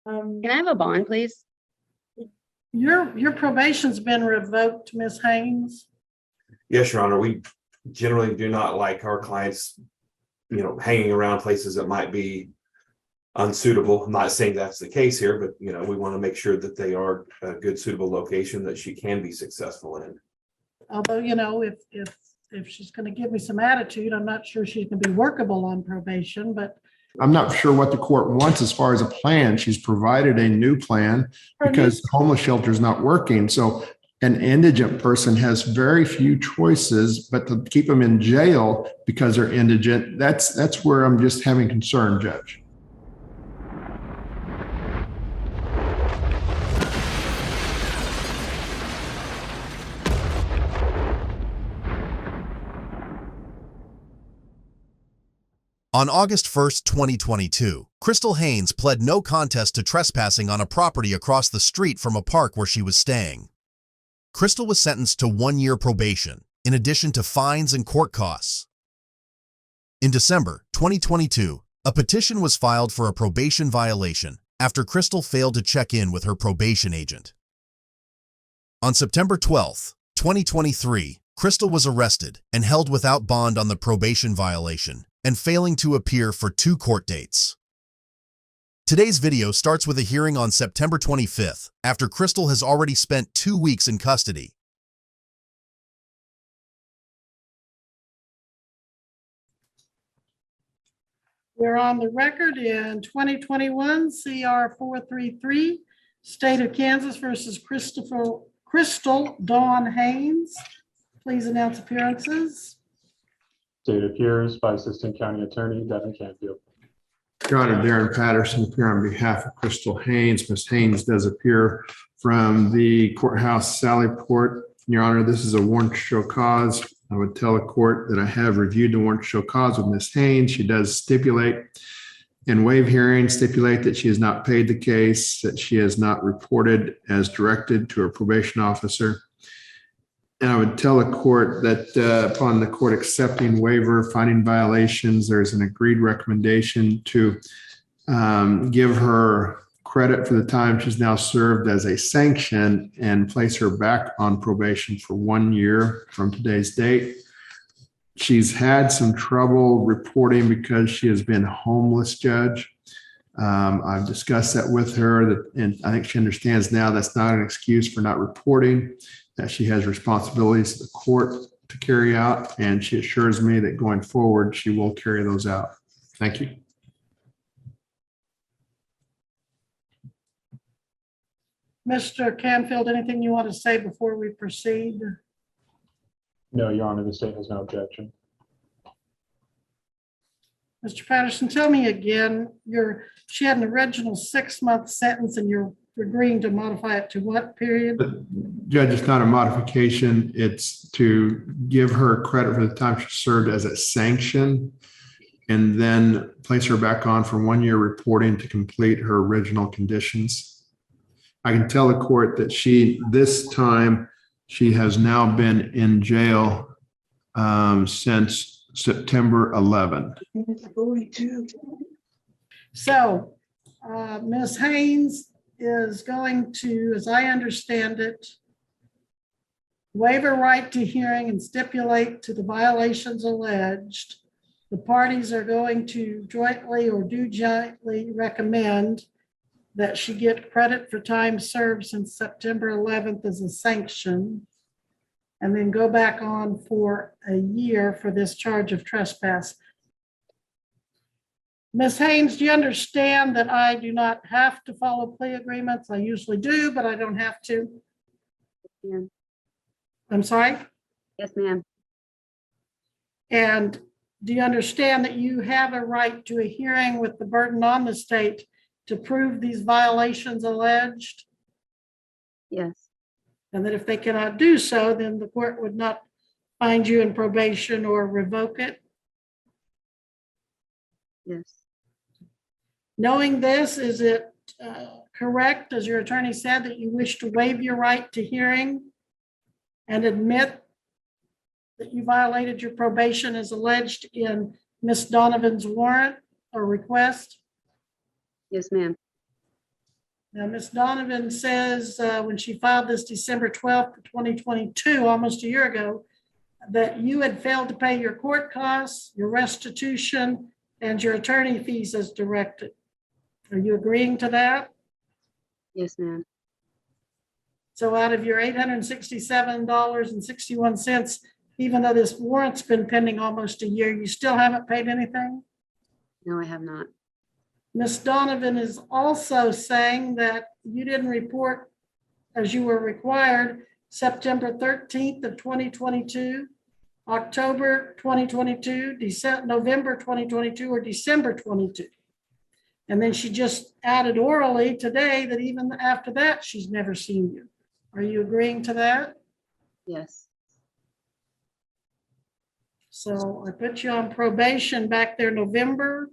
Can I have a bond, please? Your probation's been revoked, Ms. Hines. Yes, Your Honor, we generally do not like our clients, hanging around places that might be unsuitable. I'm not saying that's the case here, but we want to make sure that they are a good, suitable location that she can be successful in. Although, if she's going to give me some attitude, I'm not sure she's going to be workable on probation, but I'm not sure what the court wants as far as a plan. She's provided a new plan because the homeless shelter is not working. So an indigent person has very few choices, but to keep them in jail because they're indigent, that's where I'm just having concern, Judge. On August 1st, 2022, Crystal Hines pled no contest to trespassing on a property across the street from a park where she was staying. Crystal was sentenced to 1-year probation, in addition to fines and court costs. In December 2022, a petition was filed for a probation violation after Crystal failed to check in with her probation agent. On September 12th, 2023, Crystal was arrested and held without bond on the probation violation and failing to appear for 2 court dates. Today's video starts with a hearing on September 25th, after Crystal has already spent 2 weeks in custody. we're on the record in 2021 CR 433, State of Kansas versus Crystal Dawn Hines. Please announce appearances. State appears by Assistant County Attorney Devin Canfield. Your Honor, Darren Patterson appear on behalf of Crystal Hines. Ms. Hines does appear from the courthouse Sallyport. Your Honor, this is a warrant to show cause. I would tell the court that I have reviewed the warrant to show cause with Ms. Hines. She does stipulate in waive hearing, stipulate that she has not paid the case, that she has not reported as directed to her probation officer. And I would tell the court that upon the court accepting waiver, finding violations, there's an agreed recommendation to give her credit for the time she's now served as a sanction and place her back on probation for 1 year from today's date. She's had some trouble reporting because she has been homeless, Judge. I've discussed that with her, and I think she understands now that's not an excuse for not reporting, that she has responsibilities to the court to carry out, and she assures me that going forward, she will carry those out. Thank you. Mr. Canfield, anything you want to say before we proceed? No, Your Honor, the state has no objection. Mr. Patterson, tell me again, she had an original 6-month sentence and you're agreeing to modify it to what period? Judge, it's not a modification. It's to give her credit for the time she served as a sanction and then place her back on for 1 year reporting to complete her original conditions. I can tell the court that this time she has now been in jail since September 11. So Ms. Hines is going to, as I understand it, waive her right to hearing and stipulate to the violations alleged. The parties are going to jointly or do jointly recommend that she get credit for time served since September 11th as a sanction, and then go back on for a year for this charge of trespass. Ms. Hines, do you understand that I do not have to follow plea agreements? I usually do, but I don't have to. Yeah. I'm sorry? Yes, ma'am. And do you understand that you have a right to a hearing with the burden on the state to prove these violations alleged? Yes. And that if they cannot do so, then the court would not find you in probation or revoke it? Yes. Knowing this, is it correct, as your attorney said, that you wish to waive your right to hearing and admit that you violated your probation as alleged in Ms. Donovan's warrant or request? Yes, ma'am. Now, Ms. Donovan says when she filed this December 12th, 2022, almost a year ago, that you had failed to pay your court costs, your restitution, and your attorney fees as directed. Are you agreeing to that? Yes, ma'am. So out of your $867.61, even though this warrant's been pending almost a year, you still haven't paid anything? No, I have not. Ms. Donovan is also saying that you didn't report as you were required September 13th of 2022, October 2022, November 2022, or December 22. And then she just added orally today that even after that, she's never seen you. Are you agreeing to that? Yes. So I put you on probation back there November.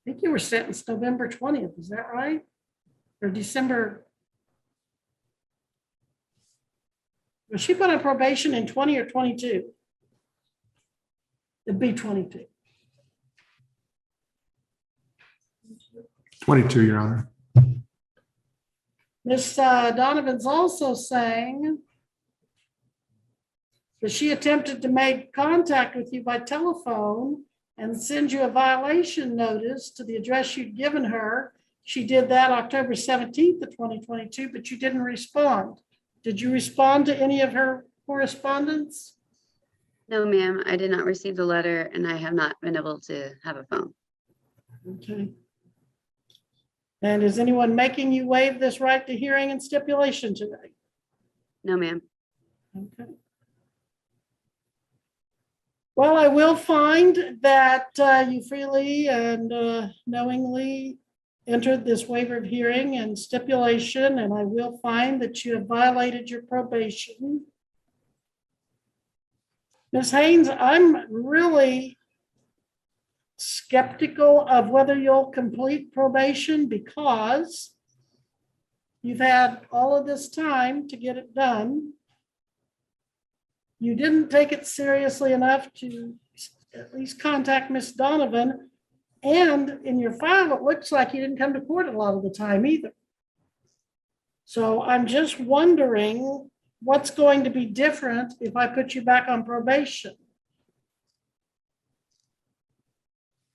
I think you were sentenced November 20th, is that right? Or December? Was she put on probation in 20 or 22? It'd be 22. 22, Your Honor. Ms. Donovan's also saying that she attempted to make contact with you by telephone and send you a violation notice to the address you'd given her. She did that October 17th of 2022, but you didn't respond. Did you respond to any of her correspondence? No, ma'am, I did not receive the letter and I have not been able to have a phone. Okay. And is anyone making you waive this right to hearing and stipulation today? No, ma'am. Okay. Well, I will find that you freely and knowingly entered this waiver of hearing and stipulation, and I will find that you have violated your probation. Ms. Hines, I'm really skeptical of whether you'll complete probation because you've had all of this time to get it done. You didn't take it seriously enough to at least contact Ms. Donovan. And in your file, it looks like you didn't come to court a lot of the time either. So I'm just wondering what's going to be different if I put you back on probation.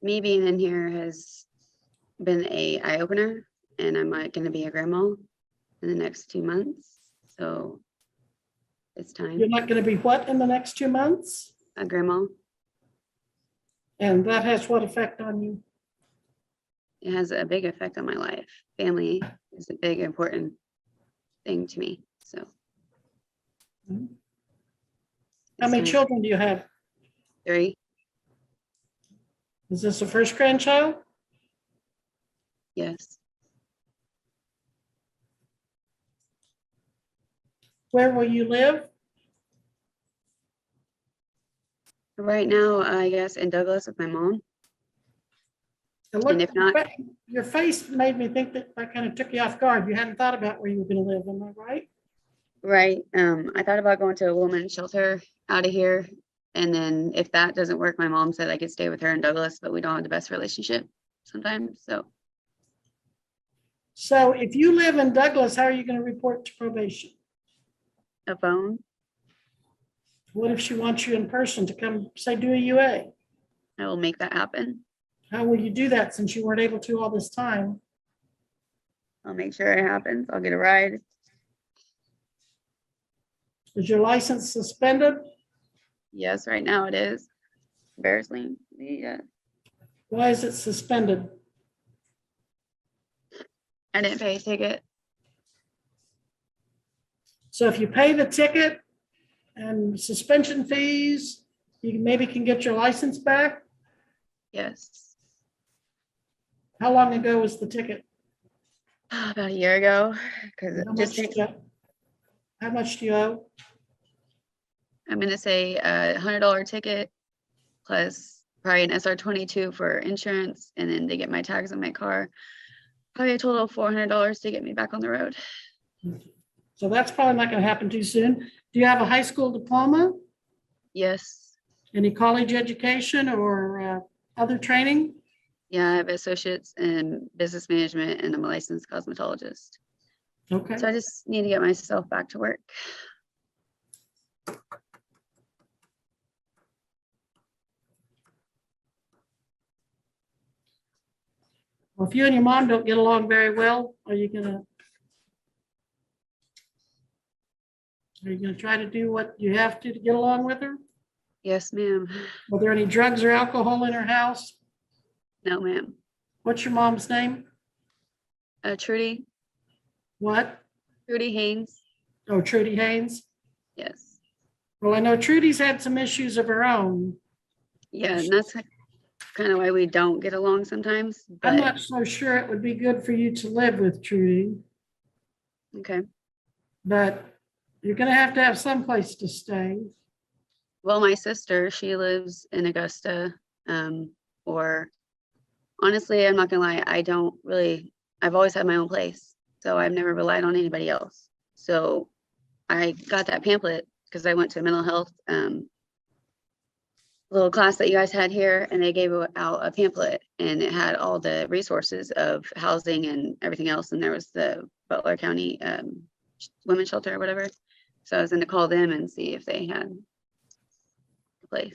Me being in here has been a eye opener, and I'm going to be a grandma in the next 2 months. So it's time. You're not going to be what in the next 2 months? A grandma. And that has what effect on you? It has a big effect on my life. Family is a big, important thing to me. So. How many children do you have? 3. Is this the first grandchild? Yes. Where will you live? Right now, I guess in Douglas with my mom. And if not, Your face made me think that kind of took you off guard. You hadn't thought about where you were going to live, am I right? right. I thought about going to a woman's shelter out of here. And then if that doesn't work, my mom said I could stay with her in Douglas, but we don't have the best relationship sometimes. So if you live in Douglas, how are you going to report to probation? A phone. What if she wants you in person to come, say, do a UA? I will make that happen. How will you do that since you weren't able to all this time? I'll make sure it happens. I'll get a ride. Is your license suspended? Yes, right now it is. Embarrassing. Yeah. Why is it suspended? I didn't pay a ticket. So if you pay the ticket and suspension fees, you maybe can get your license back? Yes. How long ago was the ticket? About a year ago. Because it How just much takes, do you- how much do you owe? I'm gonna say a $100 ticket plus probably an SR22 for insurance, and then they get my tags on my car. Probably a total of $400 to get me back on the road. So that's probably not going to happen too soon. Do you have a high school diploma? Yes. Any college education or other training? Yeah, I have associates in business management and I'm a licensed cosmetologist. Okay. So I just need to get myself back to work. Well, if you and your mom don't get along very well, are you gonna try to do what you have to get along with her? Yes, ma'am. Are there any drugs or alcohol in her house? No, ma'am. What's your mom's name? Trudy What? Haynes. Oh, Trudy Haynes. Yes. Well, I know Trudy's had some issues of her own. Yeah, and that's kind of why we don't get along sometimes. I'm But not so sure it would be good for you to live with Trudy, okay. but you're gonna have to have some place to stay. Well, my sister, she lives in Augusta. Or honestly, I'm not gonna lie, I've always had my own place. So I've never relied on anybody else. So I got that pamphlet because I went to a mental health little class that you guys had here, and they gave out a pamphlet and it had all the resources of housing and everything else. And there was the Butler County women's shelter or whatever. So I was going to call them and see if they had a place.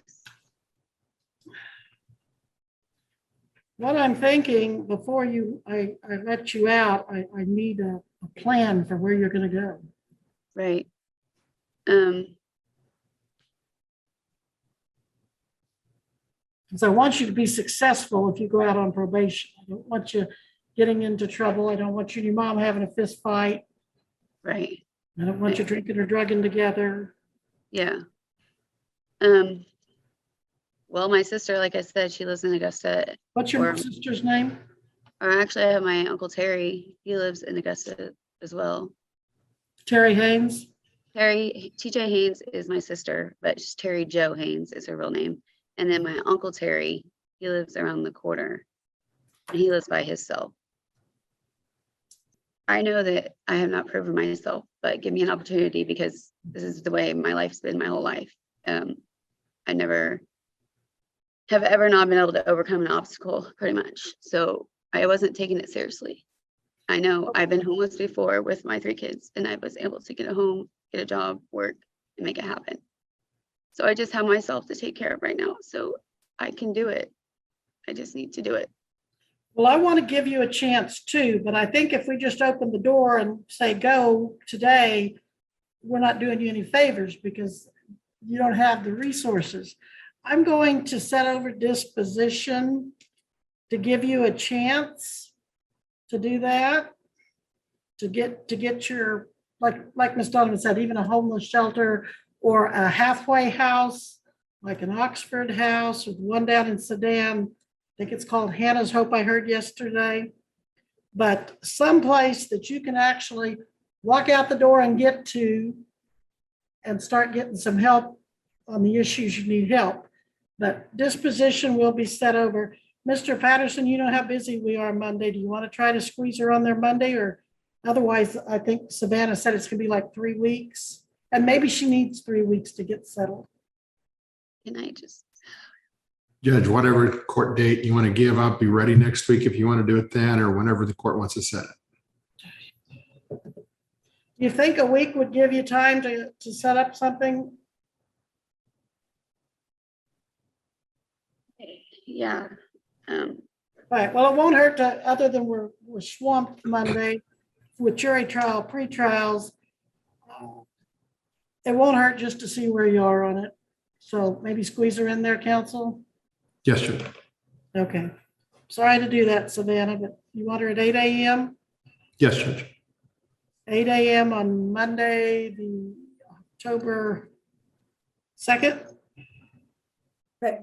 What I'm thinking, before I let you out, I need a plan for where you're gonna go. Right. Because I want you to be successful if you go out on probation. I don't want you getting into trouble. I don't want you and your mom having a fist fight. Right. I don't want you drinking or drugging together. Yeah. Well, my sister, like I said, she lives in Augusta. What's your Or- sister's name? Or actually, I have my Uncle Terry. He lives in Augusta as well. Terry Haynes? TJ Haynes is my sister, but Terry Joe Haynes is her real name. And then my Uncle Terry, he lives around the corner. And he lives by himself. I know that I have not proven myself, but give me an opportunity because this is the way my life's been my whole life. I never have ever not been able to overcome an obstacle, pretty much. So I wasn't taking it seriously. I know I've been homeless before with my 3 kids, and I was able to get a home, get a job, work, and make it happen. So I just have myself to take care of right now. So I can do it. I just need to do it. Well, I want to give you a chance too, but I think if we just open the door and say, go today, we're not doing you any favors because you don't have the resources. I'm going to set over disposition to give you a chance to do that, to get your, like Ms. Donovan said, even a homeless shelter or a halfway house, like an Oxford house or the one down in Sedan. I think it's called Hannah's Hope, I heard yesterday. But someplace that you can actually walk out the door and get to and start getting some help on the issues you need help. But disposition will be set over. Mr. Patterson, you know how busy we are Monday. Do you want to try to squeeze her on there Monday? Or otherwise, I think Savannah said it's going to be like 3 weeks. And maybe she needs 3 weeks to get settled. Can I just, Judge, whatever court date you want to give, I'll be ready next week if you want to do it then or whenever the court wants to set it. You think a week would give you time to set up something? yeah. Right, well, it won't hurt to, other than we're swamped Monday with jury trial, pre-trials. It won't hurt just to see where you are on it. So maybe squeeze her in there, counsel? Yes, Judge. Okay. Sorry to do that, Savannah, but you want her at 8 a.m.? Yes, Judge. 8 a.m. on Monday, the October 2nd? Okay.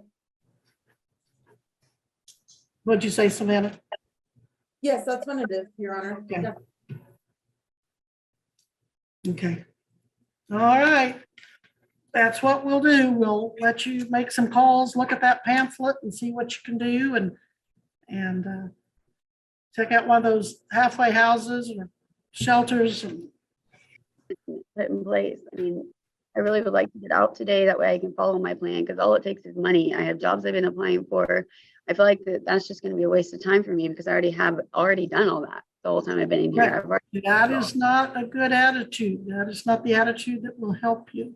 What'd you say, Savannah? Yes, that's when it is, Your Honor. Okay. Yeah. Okay. All right. That's what we'll do. We'll let you make some calls, look at that pamphlet and see what you can do and check out one of those halfway houses or shelters. And put in place. I mean, I really would like to get out today. That way I can follow my plan, because all it takes is money. I have jobs I've been applying for. I feel like that's just going to be a waste of time for me, because I already done all that the whole time I've been in here. Right. I've already, That is not a good attitude. That is not the attitude that will help you.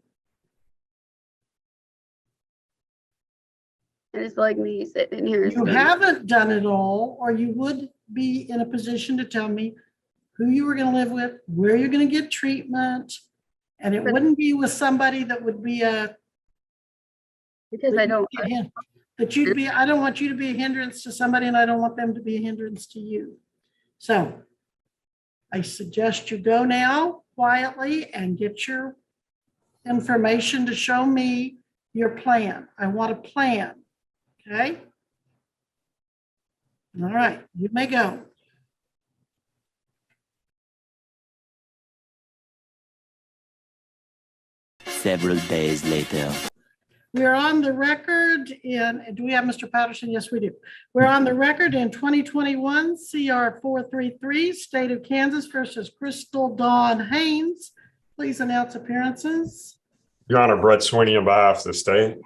I just feel like me sitting in here. You haven't done it all, or you would be in a position to tell me who you were going to live with, where you're going to get treatment. And it wouldn't be with somebody that would be because I don't. I don't want you to be a hindrance to somebody, and I don't want them to be a hindrance to you. So I suggest you go now quietly and get your information to show me your plan. I want a plan. Okay? All right, you may go. Several days later. We're on the record in, do we have Mr. Patterson? Yes, we do. We're on the record in 2021 CR 433, State of Kansas versus Crystal Dawn Hines. Please announce appearances. Your Honor, Brett Sweeney on behalf of the state.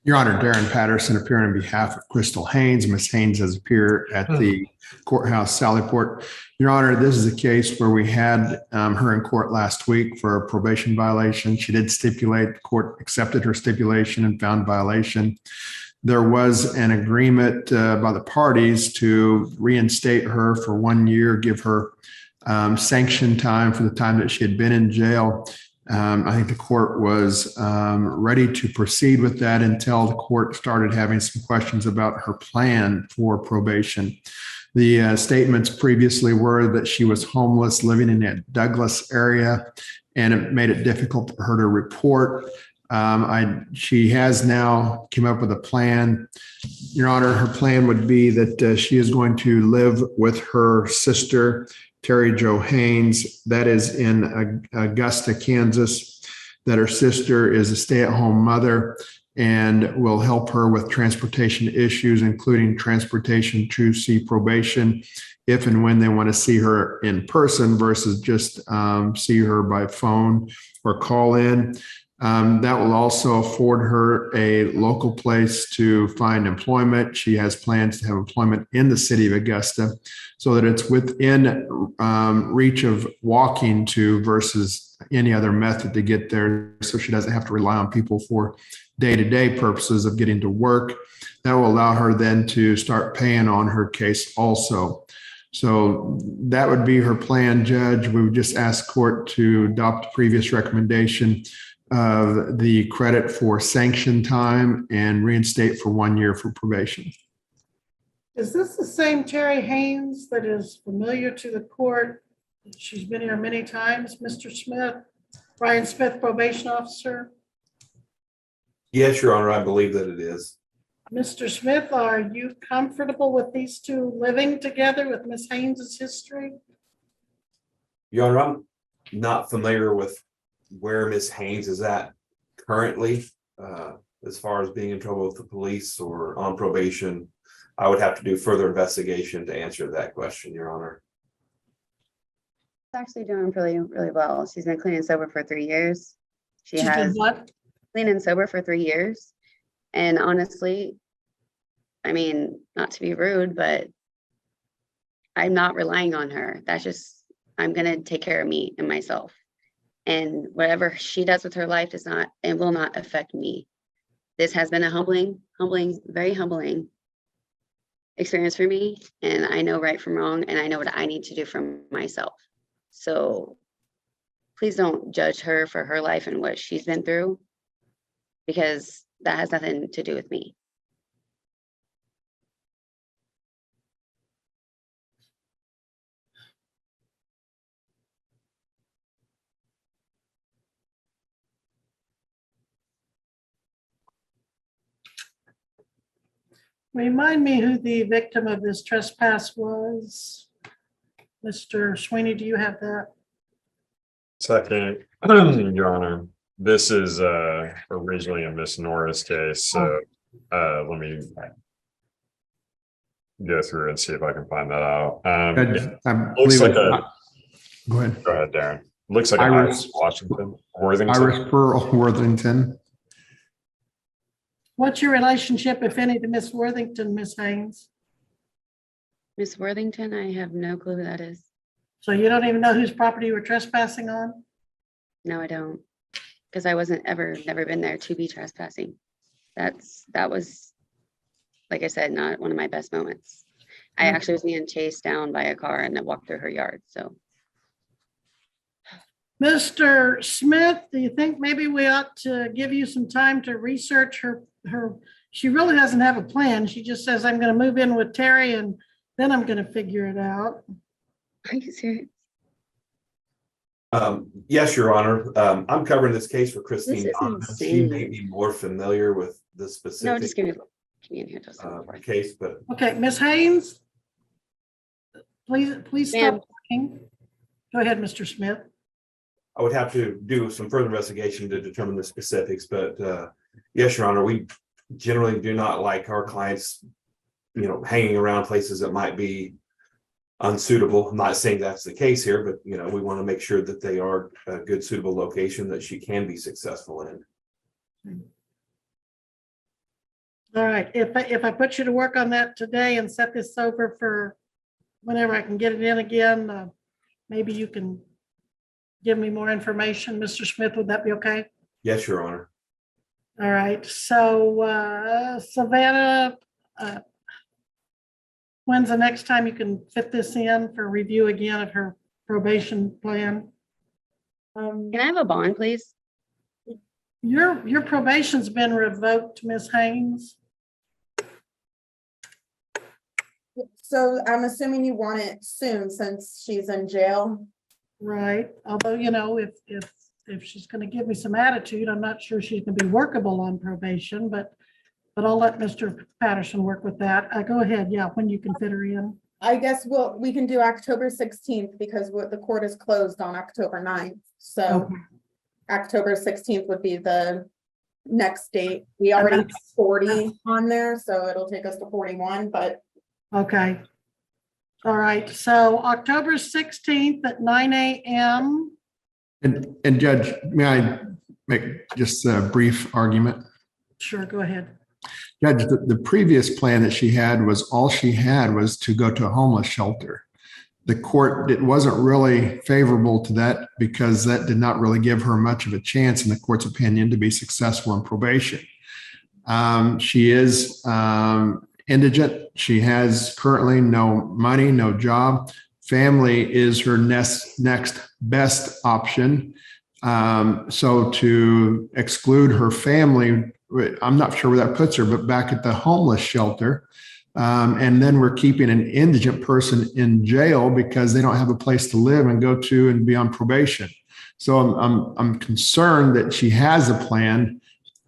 Your Honor, Darren Patterson appearing on behalf of Crystal Hines. Ms. Hines has appeared at the courthouse Sallyport. Your Honor, this is a case where we had her in court last week for a probation violation. She did stipulate, the court accepted her stipulation and found violation. There was an agreement by the parties to reinstate her for 1 year, give her sanction time for the time that she had been in jail. I think the court was ready to proceed with that until the court started having some questions about her plan for probation. The statements previously were that she was homeless, living in that Douglas area, and it made it difficult for her to report. She has now come up with a plan. Your Honor, her plan would be that she is going to live with her sister, Terry Jo Haynes, that is in Augusta, Kansas, that her sister is a stay-at-home mother and will help her with transportation issues, including transportation to see probation, if and when they want to see her in person versus just see her by phone or call in. That will also afford her a local place to find employment. She has plans to have employment in the city of Augusta so that it's within reach of walking to versus any other method to get there, so she doesn't have to rely on people for day-to-day purposes of getting to work. That will allow her then to start paying on her case also. So that would be her plan, Judge. We would just ask court to adopt the previous recommendation of the credit for sanction time and reinstate for 1 year for probation. Is this the same Terry Haynes that is familiar to the court? She's been here many times, Mr. Smith, Brian Smith, probation officer. Yes, Your Honor, I believe that it is. Mr. Smith, are you comfortable with these two living together with Ms. Haynes's history? Your Honor, I'm not familiar with where Ms. Haynes is at currently, as far as being in trouble with the police or on probation. I would have to do further investigation to answer that question, Your Honor. She's actually doing really, really well. She's been clean and sober for 3 years. She's been what? Clean and sober for 3 years. And honestly, I mean, not to be rude, but I'm not relying on her. That's just, I'm going to take care of me and myself. And whatever she does with her life does not and will not affect me. This has been a humbling, very humbling experience for me. And I know right from wrong, and I know what I need to do for myself. So please don't judge her for her life and what she's been through, because that has nothing to do with me. Remind me who the victim of this trespass was. Mr. Sweeney, do you have that? Second, Your Honor, this is originally a Miss Norris case, so let me go through and see if I can find that out. I Looks believe like it. Go ahead. Go ahead, Darren. Looks like Iris- Washington, Worthington. Iris Pearl Worthington. What's your relationship, if any, to Miss Worthington, Miss Haynes? Miss Worthington, I have no clue who that is. So you don't even know whose property you were trespassing on? No, I don't. Because I wasn't never been there to be trespassing. That was, like I said, not one of my best moments. I actually was being chased down by a car and I walked through her yard, so. Mr. Smith, do you think maybe we ought to give you some time to research her, she really doesn't have a plan. She just says, I'm gonna move in with Terry and then I'm gonna figure it out. Are you serious? Yes, Your Honor. I'm covering this case for This Christine. is Donovan. She may insane. be more familiar with the No, just specific give me in here just a second. case, but Okay, Miss Haynes? Please Ma'am. stop talking. Go ahead, Mr. Smith. I would have to do some further investigation to determine the specifics, but yes, Your Honor, we generally do not like our clients, hanging around places that might be unsuitable. I'm not saying that's the case here, but we want to make sure that they are a good, suitable location that she can be successful in. All right, if I put you to work on that today and set this over for whenever I can get it in again, maybe you can give me more information, Mr. Smith, would that be okay? Yes, Your Honor. All right, so Savannah, when's the next time you can fit this in for review again of her probation plan? Can I have a bond, please? Your probation's been revoked, Ms. Haynes. So I'm assuming you want it soon since she's in jail. Right, although, if she's gonna give me some attitude, I'm not sure she's gonna be workable on probation, but I'll let Mr. Patterson work with that. Go ahead, yeah, when you can fit her in. I guess we can do October 16th because the court is closed on October 9th. So Okay. October 16th would be the next date. We already have 40 on there, so it'll take us to 41, but Okay. All right, so October 16th at 9 a.m. And Judge, may I make just a brief argument? Sure, go ahead. Judge, the previous plan that she had was all she had was to go to a homeless shelter. The court, it wasn't really favorable to that because that did not really give her much of a chance in the court's opinion to be successful in probation. She is indigent. She has currently no money, no job. Family is her next best option. So to exclude her family, I'm not sure where that puts her, but back at the homeless shelter. And then we're keeping an indigent person in jail because they don't have a place to live and go to and be on probation. So I'm concerned that she has a plan.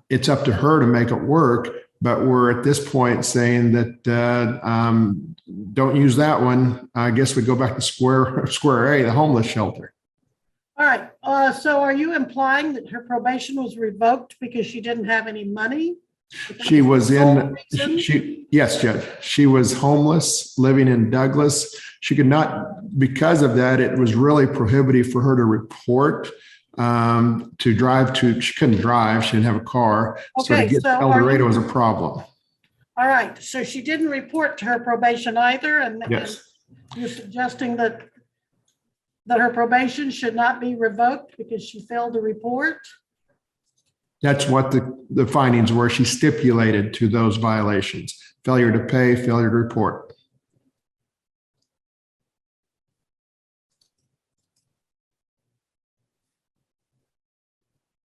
It's up to her to make it work. But we're at this point saying that don't use that one. I guess we go back to square A, the homeless shelter. All right, so are you implying that her probation was revoked because she didn't have any money? She was in, Reason? yes, Judge. She was homeless, living in Douglas. She could not, because of that, it was really prohibitive for her to report, to drive to, she couldn't drive, she didn't have a car. So to Okay, get to so El are Dorado you- was a problem. All right, so she didn't report to her probation either, and Yes. you're suggesting that her probation should not be revoked because she failed to report? That's what the findings were. She stipulated to those violations: failure to pay, failure to report.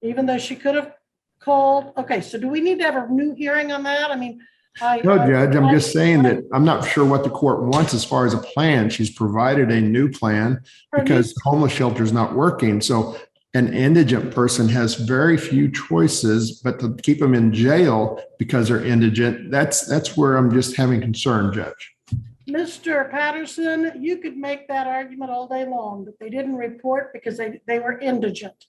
Even though she could have called, okay, so do we need to have a new hearing on that? I mean, No, Judge, I'm just saying that I'm not sure what the court wants as far as a plan. She's provided a new plan because the homeless shelter is not working. So an indigent person has very few choices, but to keep them in jail because they're indigent, that's where I'm just having concern, Judge. Mr. Patterson, you could make that argument all day long, that they didn't report because they were indigent.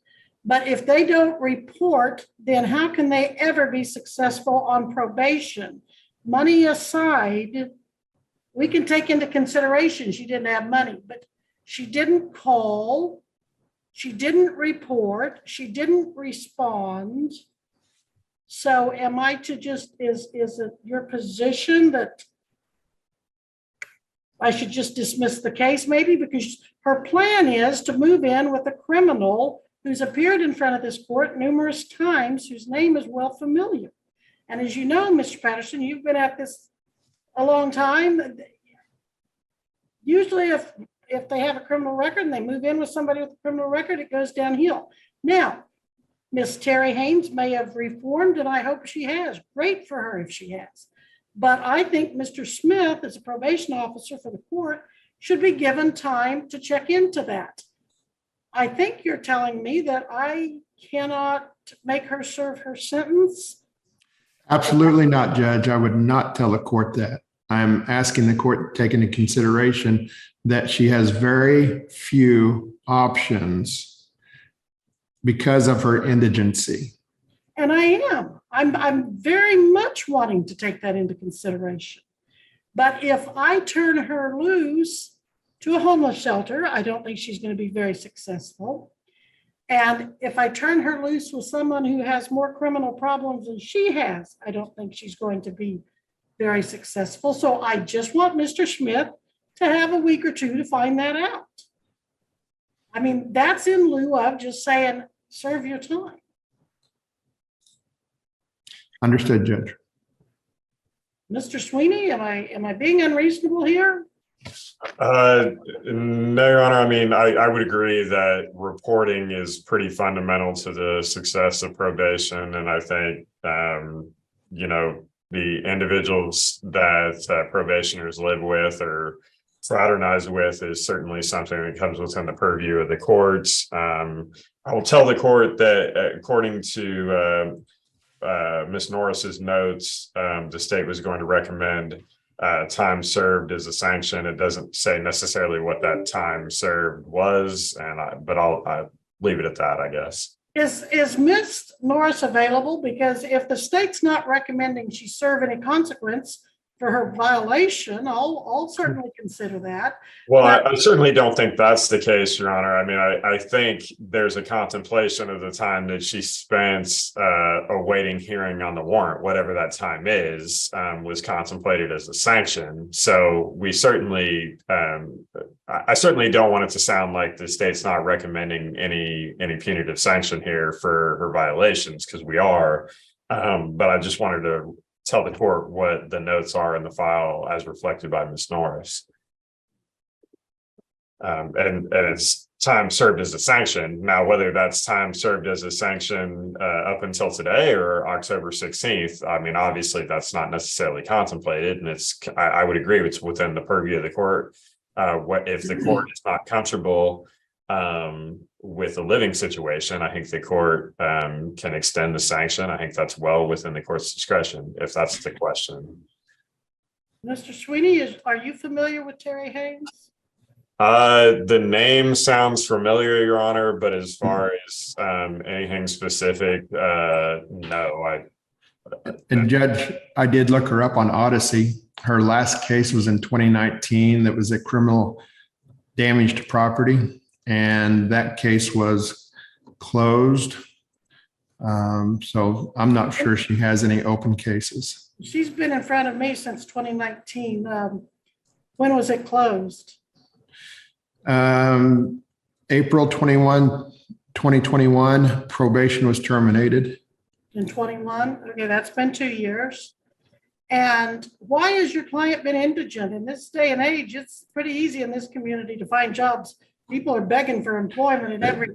But if they don't report, then how can they ever be successful on probation? Money aside, we can take into consideration she didn't have money, but she didn't call. She didn't report, she didn't respond. So am I to just, is it your position that I should just dismiss the case maybe? Because her plan is to move in with a criminal who's appeared in front of this court numerous times, whose name is well familiar. And as you know, Mr. Patterson, you've been at this a long time. Usually if they have a criminal record and they move in with somebody with a criminal record, it goes downhill. Now, Miss Terry Haynes may have reformed, and I hope she has. Great for her if she has. But I think Mr. Smith, as a probation officer for the court, should be given time to check into that. I think you're telling me that I cannot make her serve her sentence. Absolutely not, Judge. I would not tell the court that. I'm asking the court to take into consideration that she has very few options because of her indigency. And I am. I'm very much wanting to take that into consideration. But if I turn her loose to a homeless shelter, I don't think she's going to be very successful. And if I turn her loose with someone who has more criminal problems than she has, I don't think she's going to be very successful. So I just want Mr. Smith to have a week or two to find that out. I mean, that's in lieu of just saying, serve your time. Understood, Judge. Mr. Sweeney, am I being unreasonable here? No, Your Honor. I mean, I would agree that reporting is pretty fundamental to the success of probation. And I think, you know, the individuals that probationers live with or fraternize with is certainly something that comes within the purview of the courts. I will tell the court that according to Ms. Norris's notes, the state was going to recommend time served as a sanction. It doesn't say necessarily what that time served was, but I'll leave it at that, I guess. Is Ms. Norris available? Because if the state's not recommending she serve any consequence for her violation, I'll certainly consider that. Well, I certainly don't think that's the case, Your Honor. I mean, I think there's a contemplation of the time that she spent awaiting hearing on the warrant, whatever that time is, was contemplated as a sanction. So we certainly, I certainly don't want it to sound like the state's not recommending any punitive sanction here for her violations, because we are. But I just wanted to tell the court what the notes are in the file as reflected by Ms. Norris. And it's time served as a sanction. Now, whether that's time served as a sanction up until today or October 16th, I mean, obviously that's not necessarily contemplated. And I would agree it's within the purview of the court. If the court is not comfortable with the living situation, I think the court can extend the sanction. I think that's well within the court's discretion, if that's the question. Mr. Sweeney, are you familiar with Terry Haynes? The name sounds familiar, Your Honor, but as far as anything specific, no. And Judge, I did look her up on Odyssey. Her last case was in 2019. That was a criminal damage to property, and that case was closed. So I'm not sure she has any open cases. She's been in front of me since 2019. When was it closed? April 21, 2021, probation was terminated. In 21? Okay, that's been 2 years. And why has your client been indigent? In this day and age, it's pretty easy in this community to find jobs. People are begging for employment in every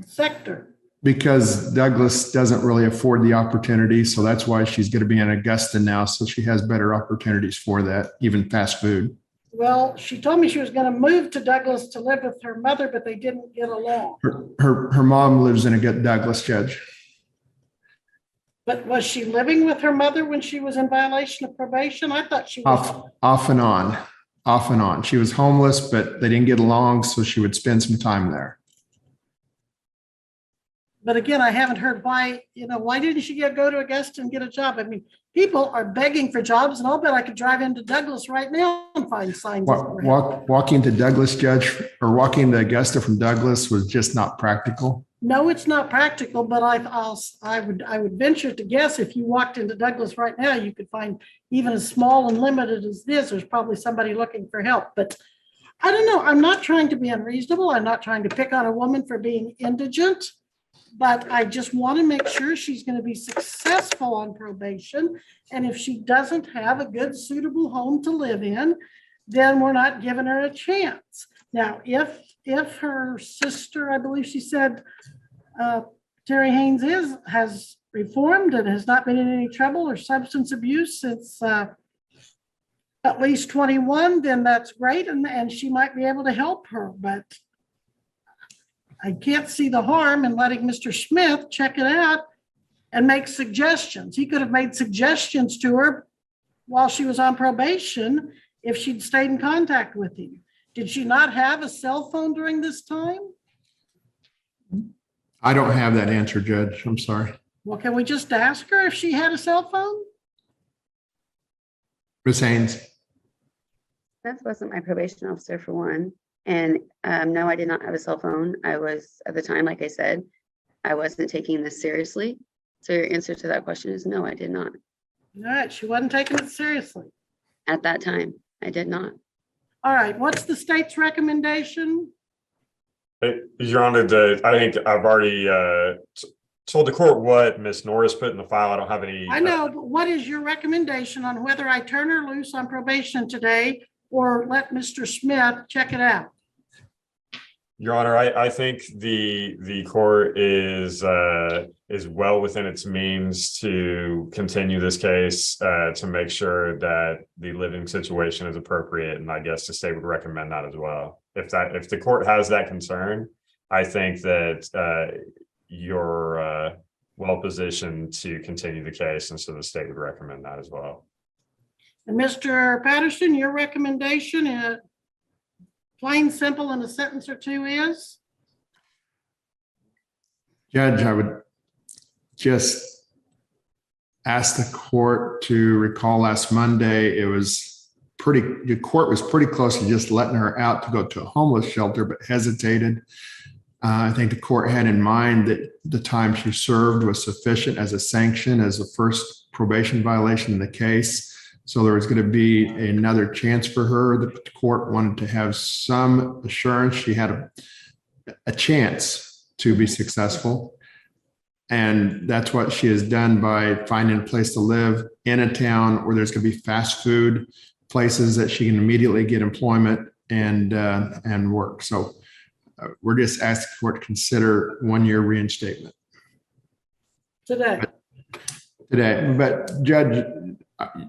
sector. Because Douglas doesn't really afford the opportunity. So that's why she's going to be in Augusta now. So she has better opportunities for that, even fast food. Well, she told me she was going to move to Douglas to live with her mother, but they didn't get along. Her mom lives in a good Douglas, Judge. But was she living with her mother when she was in violation of probation? I thought she was. Off and on. She was homeless, but they didn't get along. So she would spend some time there. But again, I haven't heard why didn't she go to Augusta and get a job? I mean, People are begging for jobs, and I'll bet I could drive into Douglas right now and find signs. of grant. Walking to Douglas, Judge, or walking to Augusta from Douglas was just not practical. No, it's not practical, but I would venture to guess if you walked into Douglas right now, you could find even as small and limited as this, there's probably somebody looking for help. But I don't know. I'm not trying to be unreasonable. I'm not trying to pick on a woman for being indigent. But I just want to make sure she's going to be successful on probation. And if she doesn't have a good, suitable home to live in, then we're not giving her a chance. Now, if her sister, I believe she said, Terry Hines has reformed and has not been in any trouble or substance abuse since at least 21, then that's great. And she might be able to help her, but I can't see the harm in letting Mr. Smith check it out and make suggestions. He could have made suggestions to her while she was on probation if she'd stayed in contact with him. Did she not have a cell phone during this time? I don't have that answer, Judge. I'm sorry. Well, can we just ask her if she had a cell phone? Ms. Haynes. Smith wasn't my probation officer for one. And no, I did not have a cell phone. I was, at the time, like I said, I wasn't taking this seriously. So your answer to that question is no, I did not. All right, she wasn't taking it seriously. At that time, I did not. All right, what's the state's recommendation? Your Honor, I think I've already told the court what Ms. Norris put in the file. I don't have any. I know, but what is your recommendation on whether I turn her loose on probation today or let Mr. Smith check it out? Your Honor, I think the court is well within its means to continue this case to make sure that the living situation is appropriate, and I guess the state would recommend that as well. If the court has that concern, I think that you're well positioned to continue the case, and so the state would recommend that as well. And Mr. Patterson, your recommendation, plain, simple, in a sentence or two is? Judge, I would just ask the court to recall last Monday, the court was pretty close to just letting her out to go to a homeless shelter, but hesitated. I think the court had in mind that the time she served was sufficient as a sanction, as the first probation violation in the case. So there was going to be another chance for her. The court wanted to have some assurance she had a chance to be successful. And that's what she has done by finding a place to live in a town where there's going to be fast food places that she can immediately get employment and work. So we're just asking the court to consider 1-year reinstatement. Today. But Judge,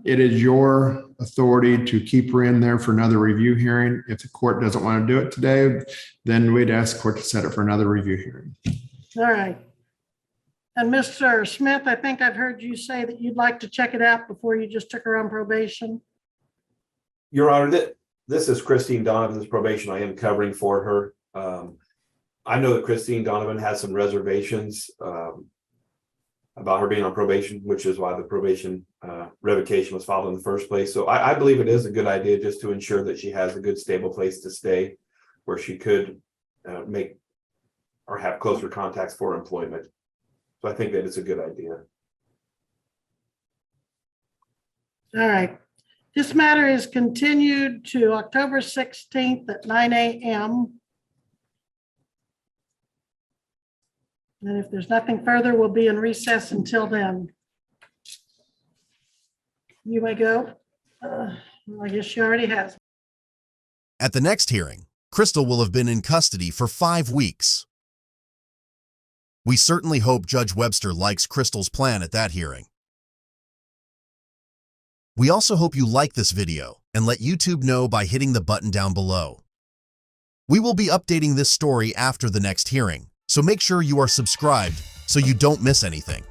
it is your authority to keep her in there for another review hearing. If the court doesn't want to do it today, then we'd ask the court to set it for another review hearing. All right. And Mr. Smith, I think I've heard you say that you'd like to check it out before you just took her on probation. Your Honor, this is Christine Donovan's probation I am covering for her. I know that Christine Donovan has some reservations about her being on probation, which is why the probation revocation was filed in the first place. So I believe it is a good idea just to ensure that she has a good, stable place to stay where she could make or have closer contacts for employment. So I think that it's a good idea. All right. This matter is continued to October 16th at 9 a.m. And if there's nothing further, we'll be in recess until then. You may go. I guess she already has. At the next hearing, Crystal will have been in custody for 5 weeks. We certainly hope Judge Webster likes Crystal's plan at that hearing. We also hope you like this video and let YouTube know by hitting the button down below. We will be updating this story after the next hearing, so make sure you are subscribed so you don't miss anything.